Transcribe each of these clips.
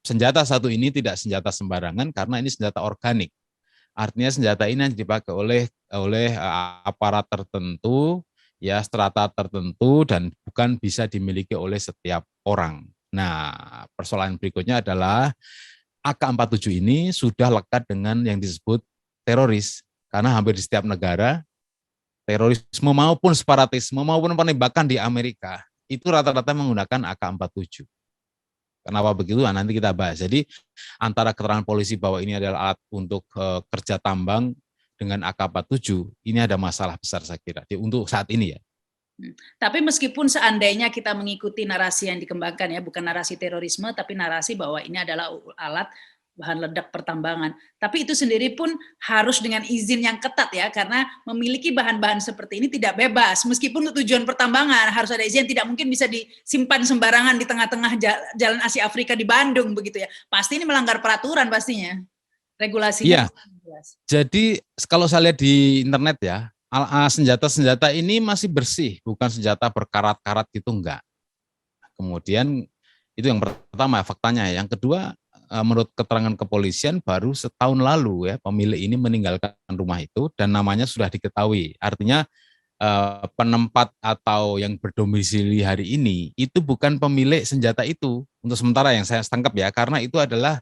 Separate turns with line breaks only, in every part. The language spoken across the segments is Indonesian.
senjata satu ini tidak senjata sembarangan karena ini senjata organik. Artinya senjata ini dipakai oleh aparat tertentu, ya strata tertentu dan bukan bisa dimiliki oleh setiap orang. Nah, persoalan berikutnya adalah AK-47 ini sudah lekat dengan yang disebut teroris karena hampir di setiap negara terorisme maupun separatisme maupun penembakan di Amerika itu rata-rata menggunakan AK-47. Kenapa begitu? Nah, nanti kita bahas. Jadi antara keterangan polisi bahwa ini adalah alat untuk kerja tambang dengan AK-47, ini ada masalah besar saya kira untuk saat ini ya.
Tapi meskipun seandainya kita mengikuti narasi yang dikembangkan ya, bukan narasi terorisme, tapi narasi bahwa ini adalah alat bahan ledak pertambangan. Tapi itu sendiri pun harus dengan izin yang ketat ya, karena memiliki bahan-bahan seperti ini tidak bebas. Meskipun untuk tujuan pertambangan harus ada izin, tidak mungkin bisa disimpan sembarangan di tengah-tengah jalan Asia Afrika di Bandung begitu ya. Pasti ini melanggar peraturan pastinya. Regulasinya.
Iya. Jadi kalau saya lihat di internet ya, senjata-senjata ini masih bersih, bukan senjata berkarat-karat gitu enggak. Kemudian itu yang pertama faktanya. Yang kedua, menurut keterangan kepolisian baru setahun lalu ya pemilik ini meninggalkan rumah itu dan namanya sudah diketahui. Artinya penempat atau yang berdomisili hari ini itu bukan pemilik senjata itu untuk sementara yang saya tangkap ya, karena itu adalah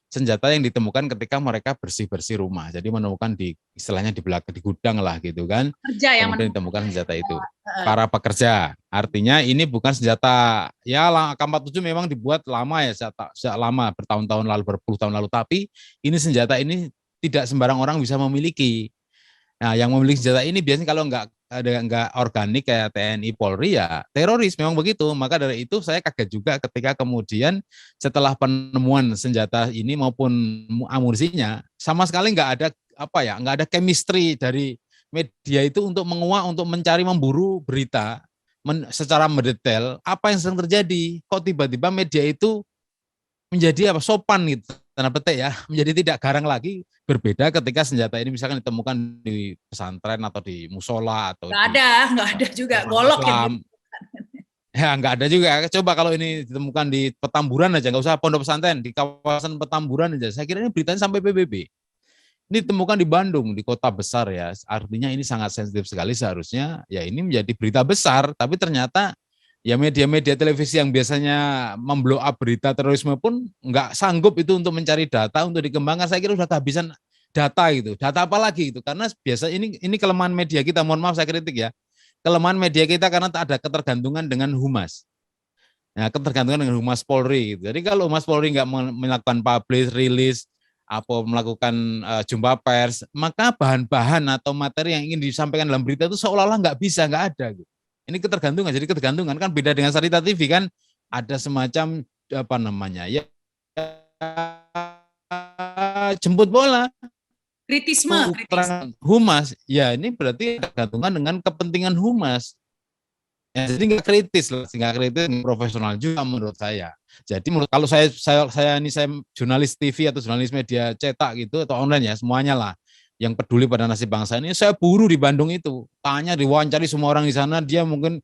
senjata yang ditemukan ketika mereka bersih-bersih rumah. Jadi menemukan di istilahnya di belakang di gudang lah gitu kan.
Pekerja yang
kemudian ditemukan senjata itu. Para pekerja. Artinya ini bukan senjata ya AK-47 memang dibuat lama ya sejak lama bertahun-tahun lalu berpuluh tahun lalu, tapi ini senjata ini tidak sembarang orang bisa memiliki. Nah, yang memiliki senjata ini biasanya kalau nggak organik kayak TNI Polri ya teroris, memang begitu. Maka dari itu saya kaget juga ketika kemudian setelah penemuan senjata ini maupun amunisinya sama sekali nggak ada chemistry dari media itu untuk menguak, untuk mencari, memburu berita secara mendetail apa yang sedang terjadi. Kok tiba-tiba media itu menjadi sopan gitu, tanda petik ya, menjadi tidak garang lagi. Berbeda ketika senjata ini misalkan ditemukan di pesantren atau di musola atau
nggak ada juga golok
Islam. Ya nggak ada juga. Coba kalau ini ditemukan di Petamburan aja, nggak usah pondok pesantren, di kawasan Petamburan aja. Saya kira ini beritanya sampai PBB. Ini ditemukan di Bandung, di kota besar ya. Artinya ini sangat sensitif sekali, seharusnya ya ini menjadi berita besar. Tapi ternyata ya media-media televisi yang biasanya memblow up berita terorisme pun nggak sanggup itu untuk mencari data untuk dikembangkan. Saya kira sudah kehabisan data gitu. Data apa lagi itu? Karena biasa ini kelemahan media kita. Mohon maaf saya kritik ya. Kelemahan media kita karena tak ada ketergantungan dengan humas. Nah, ketergantungan dengan humas Polri. Gitu. Jadi kalau humas Polri nggak melakukan publish, rilis, apa melakukan jumpa pers, maka bahan-bahan atau materi yang ingin disampaikan dalam berita itu seolah-olah nggak bisa, nggak ada. Gitu. Ini ketergantungan. Jadi ketergantungan kan beda dengan Sarita TV kan ada semacam apa namanya ya jemput bola.
Kritisme.
Humas, ya ini berarti tergantungan dengan kepentingan humas. Ya, jadi nggak kritis loh, nggak kritis, profesional juga menurut saya. Jadi menurut kalau saya jurnalis TV atau jurnalis media cetak gitu atau online ya semuanya lah yang peduli pada nasib bangsa ini, saya buru di Bandung itu, tanya, diwawancari semua orang di sana, dia mungkin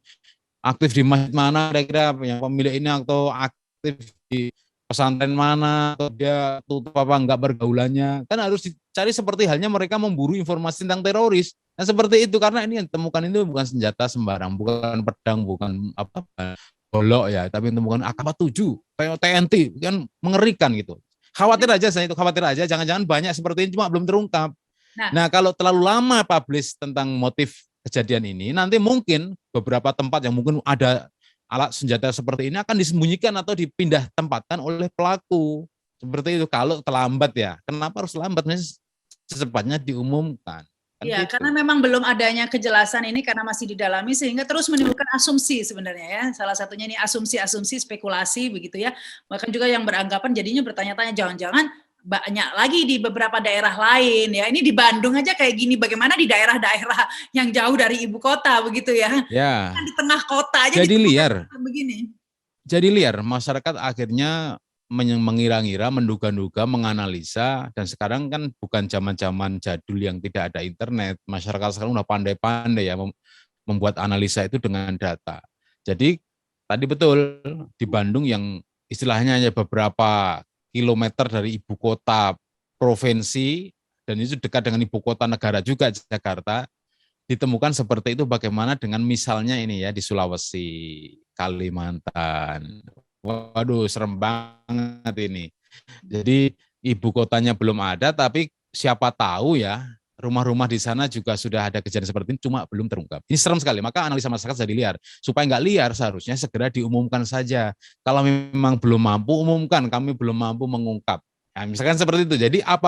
aktif di masjid mana, kira-kira yang pemilik ini atau aktif di pesantren mana, atau dia tutup apa enggak pergaulannya, kan harus dicari seperti halnya mereka memburu informasi tentang teroris. Nah seperti itu, karena ini yang ditemukan itu bukan senjata sembarang, bukan pedang, bukan apa golok ya, tapi ditemukan AK-47, kayak TNT, kan mengerikan gitu. Khawatir aja saya itu, khawatir aja, jangan-jangan banyak seperti ini cuma belum terungkap. Nah kalau terlalu lama publish tentang motif kejadian ini, nanti mungkin beberapa tempat yang mungkin ada alat senjata seperti ini akan disembunyikan atau dipindah tempatkan oleh pelaku. Seperti itu kalau terlambat ya. Kenapa harus lambat? Secepatnya diumumkan.
Iya, gitu. Karena memang belum adanya kejelasan ini karena masih didalami sehingga terus menimbulkan asumsi sebenarnya ya. Salah satunya ini asumsi-asumsi, spekulasi begitu ya. Bahkan juga yang beranggapan jadinya bertanya-tanya jangan-jangan banyak lagi di beberapa daerah lain ya. Ini di Bandung aja kayak gini, bagaimana di daerah-daerah yang jauh dari ibu kota begitu ya.
Ya.
Kan di tengah kota aja
jadi liar.
Begini.
Jadi liar, masyarakat akhirnya mengira-ngira, menduga-duga, menganalisa, dan sekarang kan bukan zaman-zaman jadul yang tidak ada internet. Masyarakat sekarang udah pandai-pandai ya membuat analisa itu dengan data. Jadi tadi betul di Bandung yang istilahnya hanya beberapa kilometer dari ibu kota provinsi, dan itu dekat dengan ibu kota negara juga, Jakarta, ditemukan seperti itu. Bagaimana dengan misalnya ini ya di Sulawesi, Kalimantan. Waduh, serem banget ini. Jadi ibu kotanya belum ada, tapi siapa tahu ya rumah-rumah di sana juga sudah ada kejadian seperti ini, cuma belum terungkap. Ini serem sekali, maka analisa masyarakat jadi liar. Supaya nggak liar, seharusnya segera diumumkan saja. Kalau memang belum mampu, umumkan, kami belum mampu mengungkap. Nah, misalkan seperti itu. Jadi apa